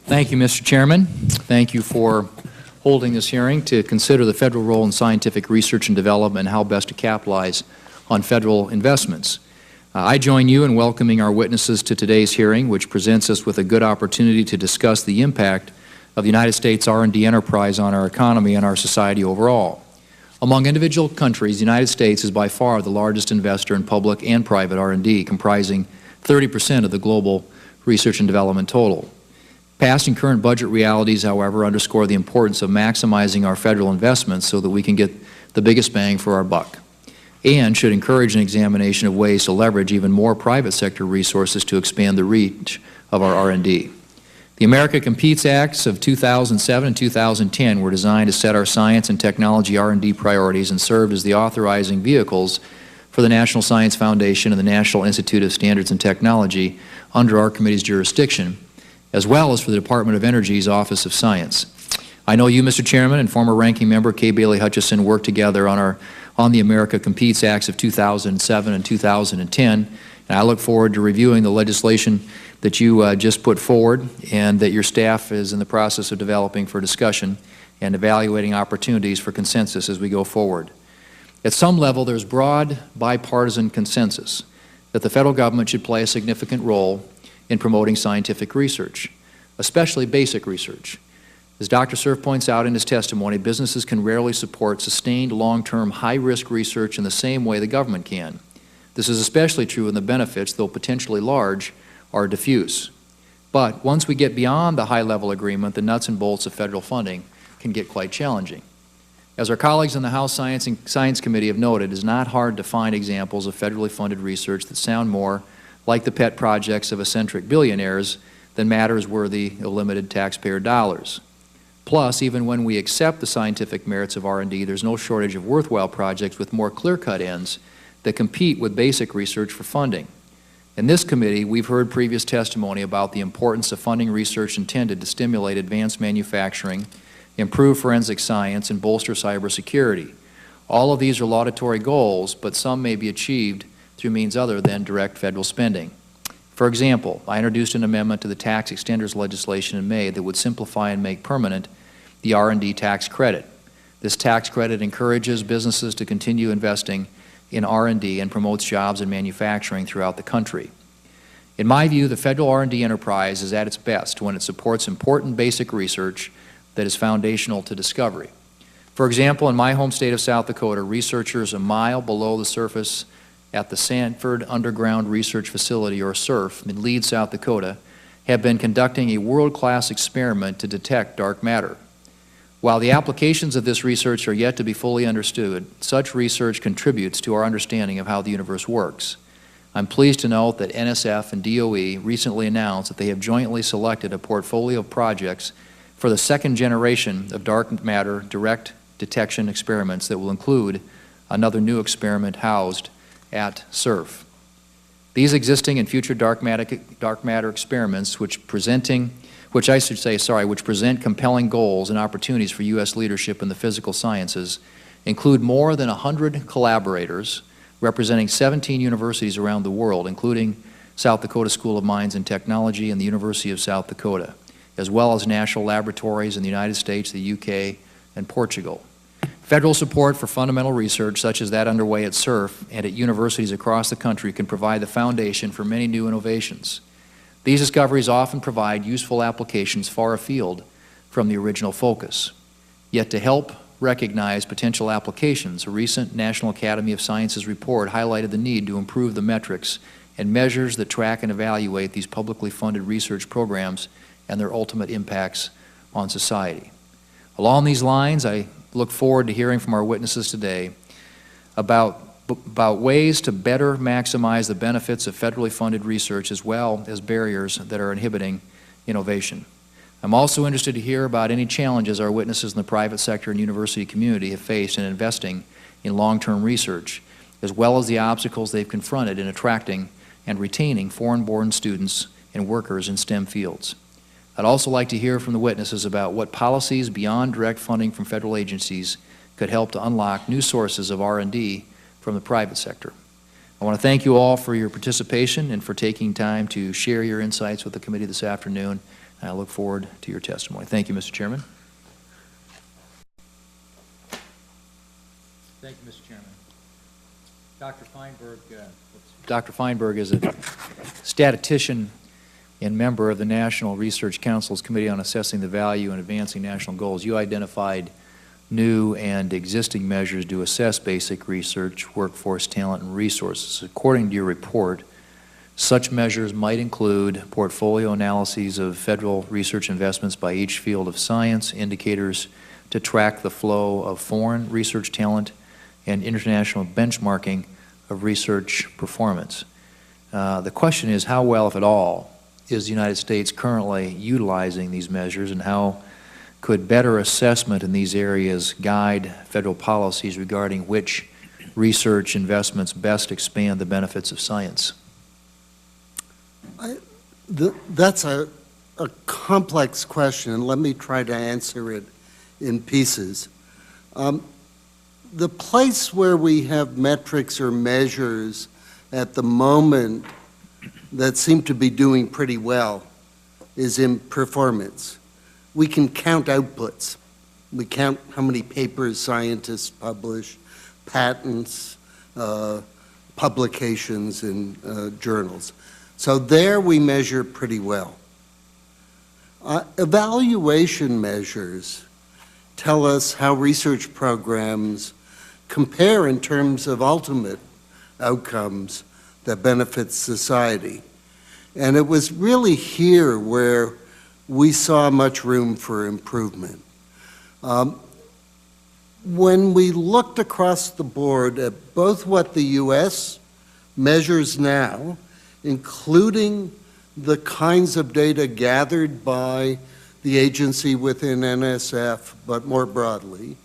Thank you, Mr. Chairman. Thank you for holding this hearing to consider the federal role in scientific research and development and how best to capitalize on federal investments. I join you in welcoming our witnesses to today's hearing, which presents us with a good opportunity to discuss the impact of the United States R&D enterprise on our economy and our society overall. Among individual countries, the United States is by far the largest investor in public and private R&D, comprising 30% of the global research and development total. Past and current budget realities, however, underscore the importance of maximizing our federal investments so that we can get the biggest bang for our buck, and should encourage an examination of ways to leverage even more private sector resources to expand the reach of our R&D. The America Competes Acts of 2007 and 2010 were designed to set our science and technology R&D priorities and served as the authorizing vehicles for the National Science Foundation and the National Institute of Standards and Technology under our committee's jurisdiction, as well as for the Department of Energy's Office of Science. I know you, Mr. Chairman, and former Ranking Member Kay Bailey Hutchison worked together on the America Competes Acts of 2007 and 2010, and I look forward to reviewing the legislation that you just put forward and that your staff is in the process of developing for discussion and evaluating opportunities for consensus as we go forward. At some level, there's broad bipartisan consensus that the federal government should play a significant role in promoting scientific research, especially basic research. As Dr. Cerf points out in his testimony, businesses can rarely support sustained long-term high-risk research in the same way the government can. This is especially true when the benefits, though potentially large, are diffuse. But once we get beyond the high-level agreement, the nuts and bolts of federal funding can get quite challenging. As our colleagues in the House Science Committee have noted, it is not hard to find examples of federally funded research that sound more like the pet projects of eccentric billionaires than matters worthy of limited taxpayer dollars. Plus, even when we accept the scientific merits of R&D, there's no shortage of worthwhile projects with more clear-cut ends that compete with basic research for funding. In this committee, we've heard previous testimony about the importance of funding research intended to stimulate advanced manufacturing, improve forensic science, and bolster cybersecurity. All of these are laudatory goals, but some may be achieved through means other than direct federal spending. For example, I introduced an amendment to the tax extenders legislation in May that would simplify and make permanent the R&D tax credit. This tax credit encourages businesses to continue investing in R&D and promotes jobs and manufacturing throughout the country. In my view, the federal R&D enterprise is at its best when it supports important basic research that is foundational to discovery. For example, in my home state of South Dakota, researchers a mile below the surface at the Sanford Underground Research Facility, or SURF, in Leeds, South Dakota, have been conducting a world-class experiment to detect dark matter. While the applications of this research are yet to be fully understood, such research contributes to our understanding of how the universe works. I'm pleased to note that NSF and DOE recently announced that they have jointly selected a portfolio of projects for the second generation of dark matter direct detection experiments that will include another new experiment housed at SURF. These existing and future dark matter experiments, which present compelling goals and opportunities for U.S. leadership in the physical sciences, include more than 100 collaborators representing 17 universities around the world, including South Dakota School of Mines and Technology and the University of South Dakota, as well as national laboratories in the United States, the UK, and Portugal. Federal support for fundamental research, such as that underway at SURF and at universities across the country, can provide the foundation for many new innovations. These discoveries often provide useful applications far afield from the original focus. Yet to help recognize potential applications, a recent National Academy of Sciences report highlighted the need to improve the metrics and measures that track and evaluate these publicly funded research programs and their ultimate impacts on society. Along these lines, I look forward to hearing from our witnesses today about ways to better maximize the benefits of federally funded research as well as barriers that are inhibiting innovation. I'm also interested to hear about any challenges our witnesses in the private sector and university community have faced in investing in long-term research, as well as the obstacles they've confronted in attracting and retaining foreign-born students and workers in STEM fields. I'd also like to hear from the witnesses about what policies beyond direct funding from federal agencies could help to unlock new sources of R&D from the private sector. I want to thank you all for your participation and for taking time to share your insights with the committee this afternoon. I look forward to your testimony. Thank you, Mr. Chairman. Thank you, Mr. Chairman. Dr. Feinberg is a statistician and member of the National Research Council's Committee on Assessing the Value and Advancing National Goals. You identified new and existing measures to assess basic research, workforce, talent, and resources. According to your report, such measures might include portfolio analyses of federal research investments by each field of science, indicators to track the flow of foreign research talent, and international benchmarking of research performance. The question is, how well, if at all, is the United States currently utilizing these measures, and how could better assessment in these areas guide federal policies regarding which research investments best expand the benefits of science? That's a complex question, and let me try to answer it in pieces. The place where we have metrics or measures at the moment that seem to be doing pretty well is in performance. We can count outputs. We count how many papers scientists publish, patents, publications in journals. So there we measure pretty well. Evaluation measures tell us how research programs compare in terms of ultimate outcomes that benefit society. And it was really here where we saw much room for improvement. When we looked across the board at both what the US measures now, including the kinds of data gathered by the agency within NSF, but more broadly,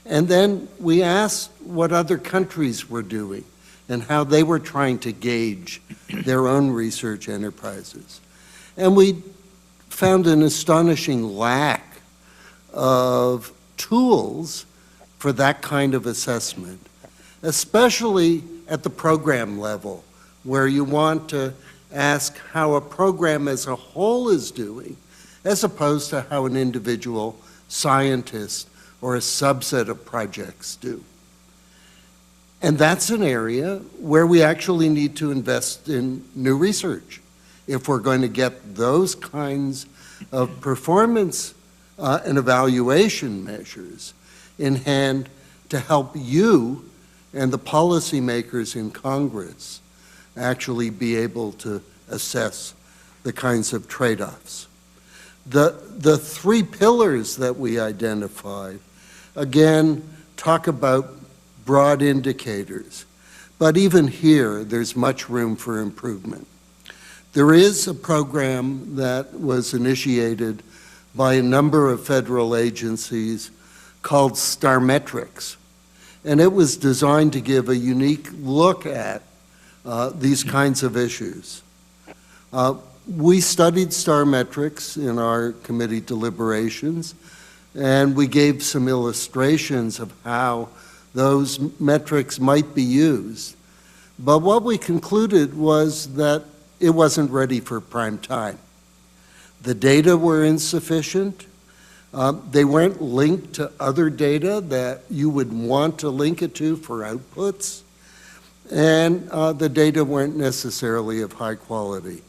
and then we asked what other countries were doing and how they were trying to gauge their own research enterprises. And we found an astonishing lack of tools for that kind of assessment, especially at the program level, where you want to ask how a program as a whole is doing, as opposed to how an individual scientist or a subset of projects do. And that's an area where we actually need to invest in new research if we're going to get those kinds of performance and evaluation measures in hand to help you and the policymakers in Congress actually be able to assess the kinds of trade-offs. The three pillars that we identified, again, talk about broad indicators, but even here, there's much room for improvement. There is a program that was initiated by a number of federal agencies called StarMetrics, and it was designed to give a unique look at these kinds of issues. We studied StarMetrics in our committee deliberations, and we gave some illustrations of how those metrics might be used. But what we concluded was that it wasn't ready for prime time. The data were insufficient. They weren't linked to other data that you would want to link it to for outputs. And the data weren't necessarily of high quality.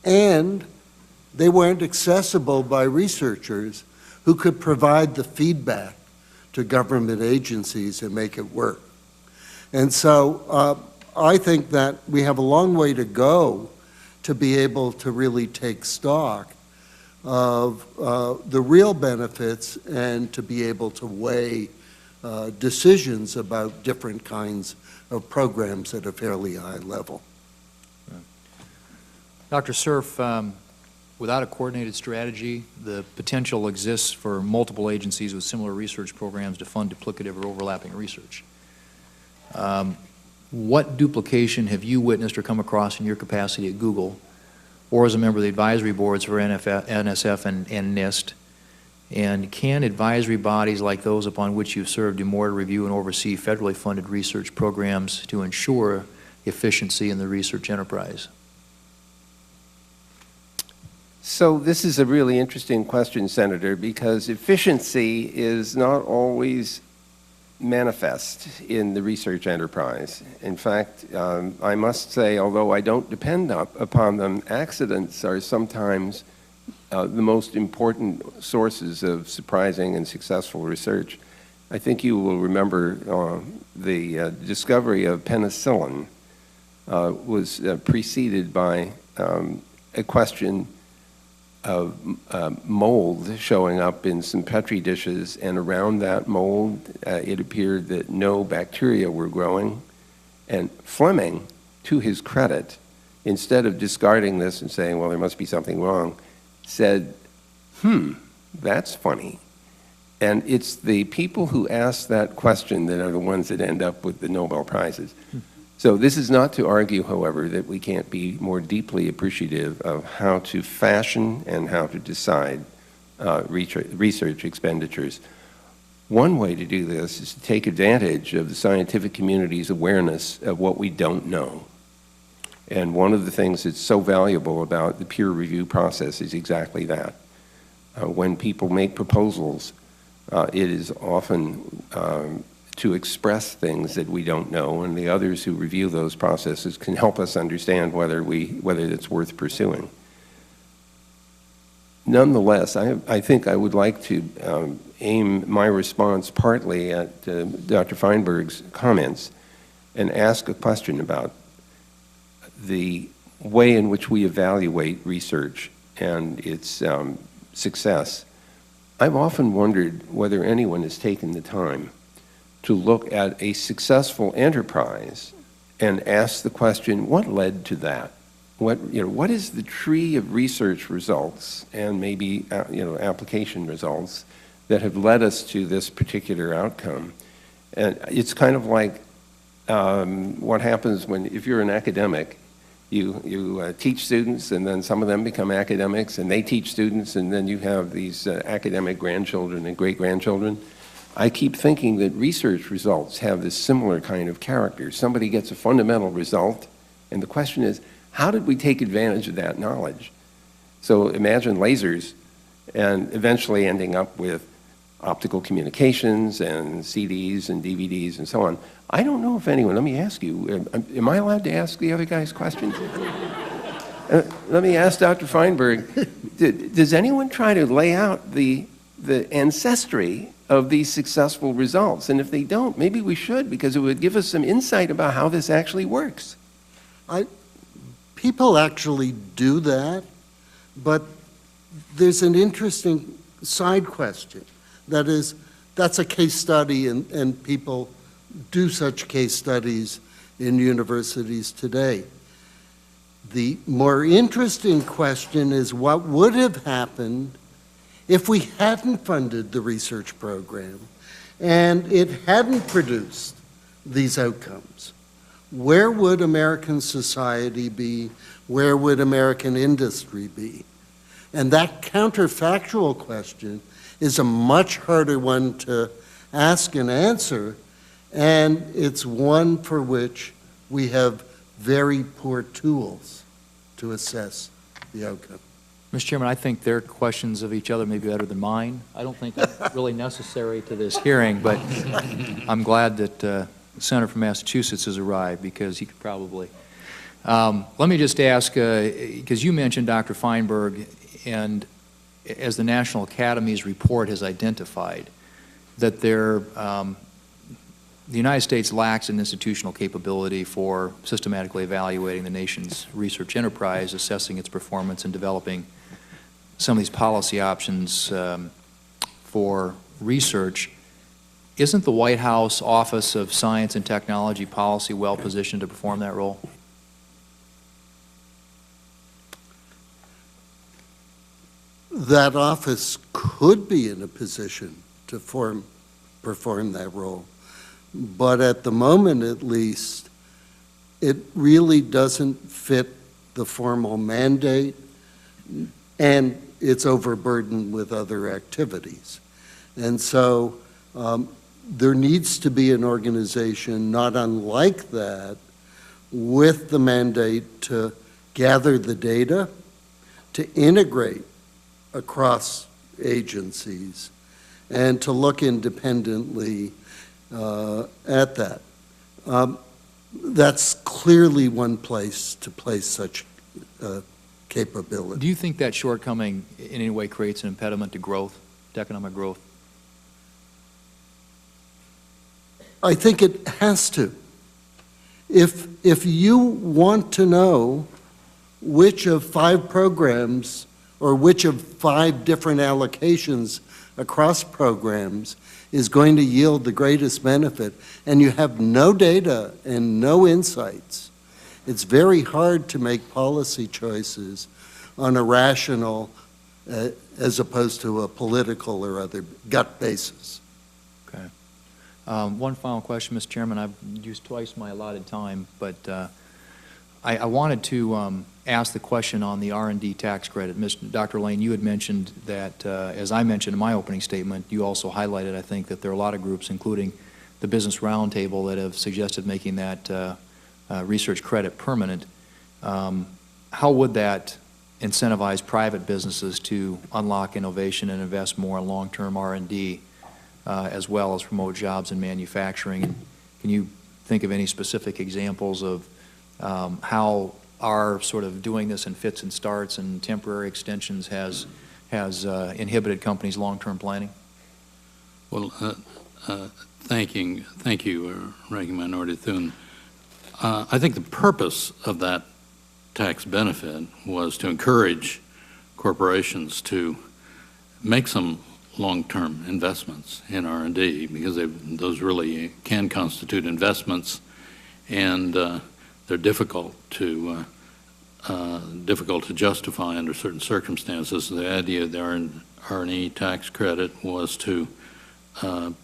And they weren't accessible by researchers who could provide the feedback to government agencies and make it work. And so I think that we have a long way to go to be able to really take stock of the real benefits and to be able to weigh decisions about different kinds of programs at a fairly high level. Dr. Cerf, without a coordinated strategy, the potential exists for multiple agencies with similar research programs to fund duplicative or overlapping research. What duplication have you witnessed or come across in your capacity at Google or as a member of the advisory boards for NSF and NIST? And can advisory bodies like those upon which you've served do more to review and oversee federally funded research programs to ensure efficiency in the research enterprise? So this is a really interesting question, Senator, because efficiency is not always manifest in the research enterprise. In fact, I must say, although I don't depend upon them, accidents are sometimes the most important sources of surprising and successful research. I think you will remember the discovery of penicillin was preceded by a question of mold showing up in some Petri dishes, and around that mold it appeared that no bacteria were growing. And Fleming, to his credit, instead of discarding this and saying, well, there must be something wrong, said, that's funny. And it's the people who ask that question that are the ones that end up with the Nobel Prizes. So this is not to argue, however, that we can't be more deeply appreciative of how to fashion and how to decide research expenditures. One way to do this is to take advantage of the scientific community's awareness of what we don't know. And one of the things that's so valuable about the peer review process is exactly that. When people make proposals, it is often to express things that we don't know, and the others who review those processes can help us understand whether it's worth pursuing. Nonetheless, I think I would like to aim my response partly at Dr. Feinberg's comments and ask a question about the way in which we evaluate research and its success. I've often wondered whether anyone has taken the time to look at a successful enterprise and ask the question, what led to that? What is the tree of research results and maybe application results that have led us to this particular outcome? And it's kind of like what happens if you're an academic, you teach students, and then some of them become academics, and they teach students, and then you have these academic grandchildren and great-grandchildren. I keep thinking that research results have this similar kind of character. Somebody gets a fundamental result, and the question is, how did we take advantage of that knowledge? So imagine lasers, and eventually ending up with optical communications and CDs and DVDs and so on. I don't know if anyone, let me ask you, am I allowed to ask the other guys questions? Let me ask Dr. Feinberg, does anyone try to lay out the ancestry of these successful results? And if they don't, maybe we should, because it would give us some insight about how this actually works. People actually do that, but there's an interesting side question. That is, that's a case study, and people do such case studies in universities today. The more interesting question is what would have happened if we hadn't funded the research program and it hadn't produced these outcomes. Where would American society be? Where would American industry be? And that counterfactual question is a much harder one to ask and answer, and it's one for which we have very poor tools to assess the outcome. Mr. Chairman, I think their questions of each other may be better than mine. I don't think that's really necessary to this hearing, but I'm glad that the Senator from Massachusetts has arrived, because he could probably. Let me just ask, because you mentioned Dr. Feinberg, and as the National Academy's report has identified, that the United States lacks an institutional capability for systematically evaluating the nation's research enterprise, assessing its performance, and developing some of these policy options for research. Isn't the White House Office of Science and Technology Policy well positioned to perform that role? That office could be in a position to perform that role. But at the moment, at least, it really doesn't fit the formal mandate, and it's overburdened with other activities. And so there needs to be an organization not unlike that, with the mandate to gather the data, to integrate across agencies and to look independently at that. That's clearly one place to place such capability. Do you think that shortcoming in any way creates an impediment to growth, to economic growth? I think it has to. If you want to know which of 5 programs or which of 5 different allocations across programs is going to yield the greatest benefit, and you have no data and no insights, it's very hard to make policy choices on a rational as opposed to a political or other gut basis. Okay. One final question, Mr. Chairman. I've used twice my allotted time, but I wanted to ask the question on the R&D tax credit. Dr. Lane, you had mentioned that, as I mentioned in my opening statement, you also highlighted, I think, that there are a lot of groups, including the Business Roundtable, that have suggested making that research credit permanent. How would that incentivize private businesses to unlock innovation and invest more in long-term R&D, as well as promote jobs in manufacturing? And can you think of any specific examples of how our sort of doing this in fits and starts and temporary extensions has inhibited companies' long-term planning? Well, thank you, Ranking Minority Thune. I think the purpose of that tax benefit was to encourage corporations to make some long-term investments in R&D, because those really can constitute investments, and they're difficult to justify under certain circumstances. The idea of the R&E tax credit was to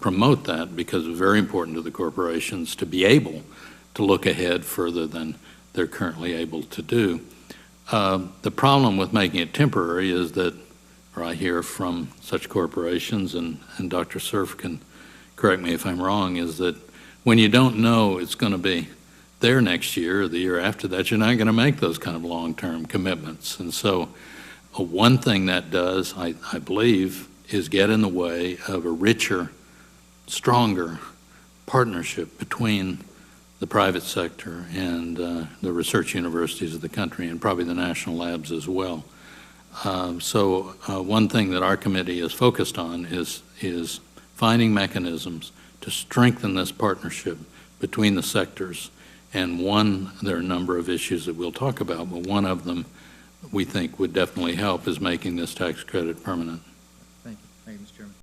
promote that, because it's very important to the corporations to be able to look ahead further than they're currently able to do. The problem with making it temporary is that, or I hear from such corporations, and Dr. Cerf can correct me if I'm wrong, is that when you don't know it's going to be there next year or the year after that, you're not going to make those kind of long-term commitments. And so one thing that does, I believe, is get in the way of a richer, stronger partnership between the private sector and the research universities of the country, and probably the national labs as well. So one thing that our committee is focused on is finding mechanisms to strengthen this partnership between the sectors. And there are a number of issues that we'll talk about, but one of them we think would definitely help is making this tax credit permanent. Thank you. Thank you, Mr. Chairman.